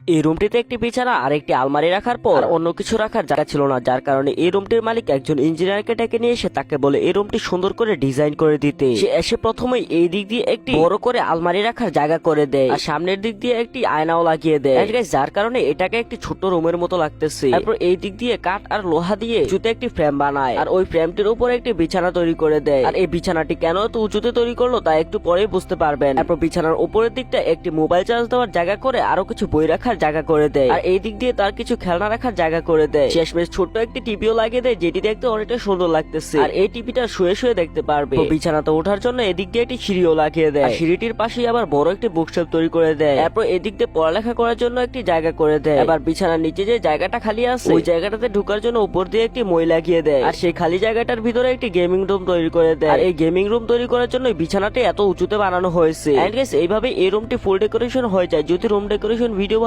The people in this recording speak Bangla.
এই রুমটিতে একটি বিছানা আর একটি আলমারি রাখার পর অন্য কিছু রাখার জায়গা ছিল না, যার কারণে এই রুমটির মালিক একজন ইঞ্জিনিয়ারকে ডেকে নিয়ে এসে তাকে বলে এই রুমটি সুন্দর করে ডিজাইন করে দিতে। সে এসে প্রথমেই এই দিক দিয়ে একটি বড় করে আলমারি রাখার জায়গা করে দেয় আর সামনের দিক দিয়ে একটি আয়নাও লাগিয়ে দেয়, যার কারণে এটাকে একটি ছোট্ট রুমের মতো লাগতেছে। তারপর এই দিক দিয়ে কাঠ আর লোহা দিয়ে উঁচুতে একটি ফ্রেম বানায় আর ওই ফ্রেমটির উপর একটি বিছানা তৈরি করে দেয়। আর এই বিছানাটি কেন এত উঁচুতে তৈরি করলো তা একটু পরেই বুঝতে পারবেন। তারপর বিছানার উপরের দিকটা একটি মোবাইল চার্জ দেওয়ার জায়গা করে আরো কিছু বই রাখার জায়গা করে দেয় আর এই দিক দিয়ে তার কিছু খেলনা রাখার জায়গা করে দেয়। শেষমেশ ছোট্ট একটি টিভিও লাগিয়ে দেয়, যেটি দেখতে অনেকটা সুন্দর লাগতেছে আর এই টিভিটা শুয়ে শুয়ে দেখতে পারবে। বিছানাতে ওঠার জন্য এদিক দিয়ে একটি সিঁড়িও লাগিয়ে দেয়, সিঁড়িটির পাশে আবার বড় একটি বুকশেলফ তৈরি করে দেয়। তারপর এদিক দিয়ে পড়ালেখা করার জন্য একটি জায়গা করে দেয়। এবার বিছানার নিচে যে জায়গাটা খালি আছে ওই জায়গাটাতে ঢোকার জন্য উপর দিয়ে একটি মই লাগিয়ে দেয় আর সেই খালি জায়গাটার ভিতরে একটি গেমিং রুম তৈরি করে দেয়। আর এই গেমিং রুম তৈরি করার জন্য বিছানাটি এত উঁচুতে বানানো হয়েছে। এইভাবে এই রুমটি ফুল ডেকোরেশন হয়ে যায়। যদি রুম ডেকোরেশন ভিডিও